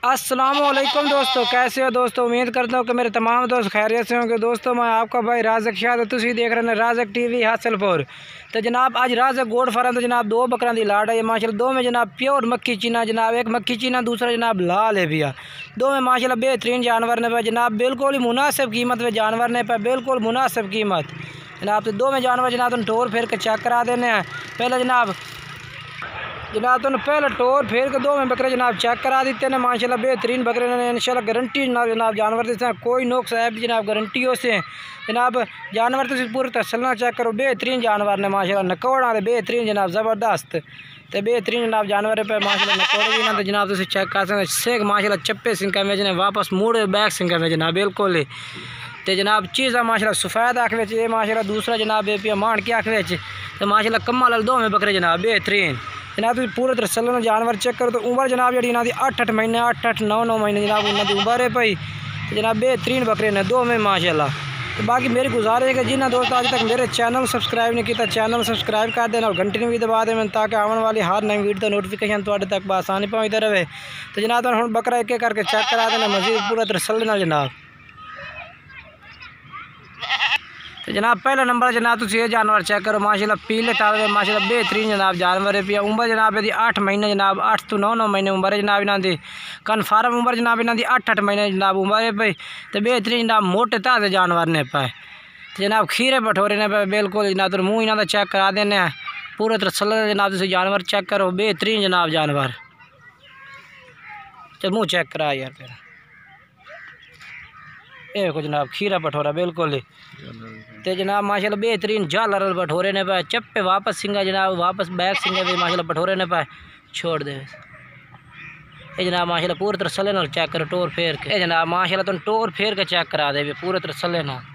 अस्सलामुअलैकुम दोस्तों, कैसे हो दोस्तों। उम्मीद करता हूँ कि मेरे तमाम दोस्त खैरियत से होंगे। दोस्तों मैं आपका भाई राज़क शाह, तुसी देख रहे हैं राज़क टीवी हासिलपुर। तो जनाब आज राज़क गोड फार्म तो जनाब दो बकरा की लाड़ है माशाल्लाह। दो में जनाब प्योर मक्खी चीना जनाब, एक मक्खी चीना दूसरा जनाब लाल है भैया। दो में माशाल्लाह बेहतरीन जानवर ने पे जनाब, बिल्कुल ही मुनासिब कीमत में जानवर ने पे, बिल्कुल मुनासिब कीमत जनाब। तो दो में जानवर जनाब तुम टोर फेर के चेक करा देने हैं। पहले जनाब तुम पहले टोर फेर के दो में बकरे जनाब चेक करा देते हैं माशाल्लाह। बेहतरीन बकरे ने इंशाल्लाह गारंटी जनाब जानवर देते हैं, कोई नुक्स ऐप जनाब गारंटियों से जनाब। जानवर तुम पूरी तसल्ला चेक करो, बेहतरीन जानवर ने माशाल्लाह। नकोड़ा बेहतरीन जनाब, ज़बरदस्त तो बेहतरीन जनाब जानवर पे माशाल्लाह। नकोड़े भी ना तो जनाब तुम चेक कर सकते सेक माशाल्लाह। चप्पे सिंका में जनाब वापस मुड़े बैक सिंका में जनाब बिल्कुल तो जनाब चीज़ा माशाल्लाह सफ़ेद आँख में माशाल्लाह। दूसरा जनाब बेपिया मान की आँख में तो माशाल्लाह कम्मा लाल दो में बकरे जनाब बेहतरीन जनाब। तुम पूरे तरह सल्लन जानवर चेक करो तो उम्र जनाब जी इन्होंने 8-8 महीने 8-8 9-9 महीने जनाब उन्होंने उम्र है भाई। तो जनाब बेहतरीन बकरे ने दो में माशाल्लाह। तो बाकी मेरी गुजारिश है कि जिन्हें दोस्त आज तक मेरे चैनल सब्सक्राइब नहीं किया चैनल सब्सक्राइब कर देना और घंटी भी दबा देना ताकि आने वाली हर नई वीडियो नोटिफिकेशन थोड़े तक आसानी पहुँचते रहे। तो जनाब हम बकरा एक एक करके चेक करा देना मजीद पूरा तरह सल्लना जनाब। तो जनाब पहला नंबर जनाब तुम ये जानवर चेक करो माशाल्लाह। पीले टाले माशाल्लाह बेहतरीन जनाब जानवर है पिया। उम्र जनाब यदि 8 महीने जनाब, 8 तो 9-9 महीने उम्र है जनाब इन्हों की। कन्फर्म उम्र जनाब इन्हों की 8-8 महीने जनाब उम्र है भाई। तो बेहतरीन जनाब मोटे ताज़े जानवर ने पाए। तो जनाब खीरे भठोरे ने पाए बिल्कुल जनाब। तो मुँह इन्हों का चेक करा देने पूरे तरह सल्ला जनाब। तुम जानवर चेक करो बेहतरीन जनाब जानवर। चल मुँह चेक करा यार फिर ये देखो जनाब खीरा भठोरा बिल्कुल तो जनाब माशाल्लाह बेहतरीन झालर भठोरे ने पाए। चप्पे वापस सिंगा जनाब, वापस बैक सिंगे भी माशाल्लाह भठोरे ने पाए छोड़ दे ये जनाब माशाल्लाह। पूरी तरह सले नाल चेक करो टोर फेर के जनाब माशाल्लाह। तुम टोर फेर के चेक करा दे पूरे तरह सले नाल।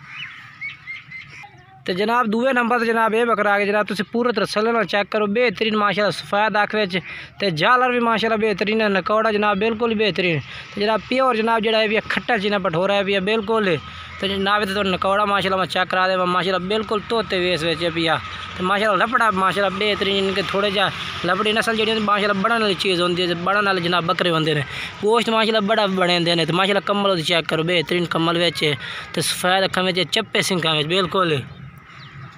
तो जनाब दूए नंबर तो जनाब ये बकरा आ गया जनाब। तुम पूरे तरह सले नाल चेक करो बेहतरीन माशाल्लाह। सफ़ेद आँख में तो झालर भी माशाल्लाह बेहतरीन है। नकौड़ा जनाब बिल्कुल बेहतरीन। तो जनाब प्योर जनाब जो है भी खट्टा चीना भठोरा है भी बिल्कुल। तो जनाब तो नकौड़ा माशाल्लाह मैं चेक करा दे माशाल्लाह बिल्कुल तोते वेस वेच पिया। तो माशाल्लाह लपड़ा माशाल्लाह बेहतरीन इनके थोड़े जा लपड़ी नस्ल जी माशाल्लाह बढ़ने वाली चीज़ होती है। बढ़ने वाले जनाब बकरे होंगे ने गोश्त माशाल्लाह बड़ा बने होंगे ने। तो माशाल्लाह कम्बल चेक करो बेहतरीन कम्बल वेच तो सफ़ेद अखा में चप्पे सिंका में बिल्कुल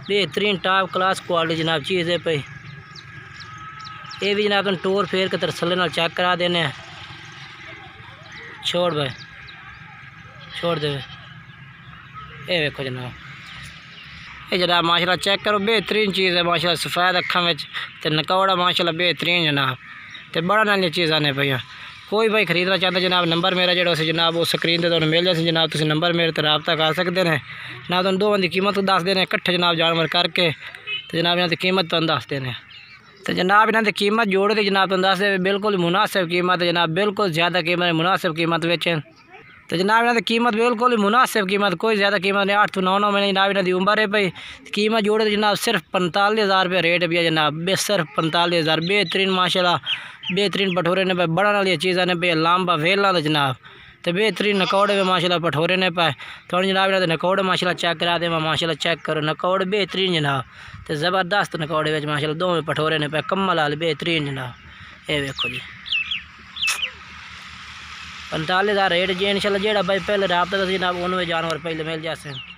बेहतरीन टॉप क्लास क्वालिटी जनाब चीज़ है भाई। ये भी जनाब तुम टोर फेर के तरसले नाल चेक करा देने छोड़ भाई छोड़ दे ये देखो जनाब ये जनाब माशाल्लाह चेक करो बेहतरीन चीज़ है माशाल्लाह। सफ़ेद अखा में तो नकौड़ा माशाल्लाह बेहतरीन जनाब। तो बड़ा नाली चीज़ आने भैया। कोई भाई खरीदना चाहता जनाब नंबर मेरा जो जनाब वो स्क्रीन पर तुम मिल जाए जनाब। तुम नंबर मेरे तो रबता कर सकते हैं जनाब। तुम दो बंदी कीमत दस देने कट्ठे जनाब जानवर करके तो जनाब इन्हों की कीमत तुम दस देने। तो जनाब इन्हों की कीमत जोड़ दी जनाब तुम दस दे बिल्कुल मुनासिब कीमत जनाब, बिल्कुल ज़्यादा कीमत मुनासिब कीमत बेचें। तो जनाब इन्हों की कीमत बिल्कुल ही मुनासिब कीमत, कोई ज़्यादा कीमत नहीं। 8 तो 9-9 महीने जनाब इन्हों की उम्र है भाई। कीमत जोड़े जनाब सिर्फ 45,000 रुपये रेट भी है जनाब, सिर्फ 45,000। बेहतरीन माशाल्लाह बेहतरीन भठोरे ने पाए बढ़ने वाली चीज़ा ने पाए लांबा वेला तो जनाब। तो बेहतरीन नकौड़े में माशाल्लाह भठोरे ने पाए। तो जनाब इन्होंने नकौड़े माशाल्लाह चेक करा दे माशाल्लाह चेक करो नकौड़े बेहतरीन जनाब। तो ज़बरदस्त नकौड़े में माशाल्लाह दो में भठोरे ने पाए कम्मल वाले बेहतरीन जनाब। ये देखो जी 45,000 रेट जी इंशाल्लाह। जेड़ा भाई पहले रबता था जनाब उन्होंने जानवर पहले मिल जाते हैं।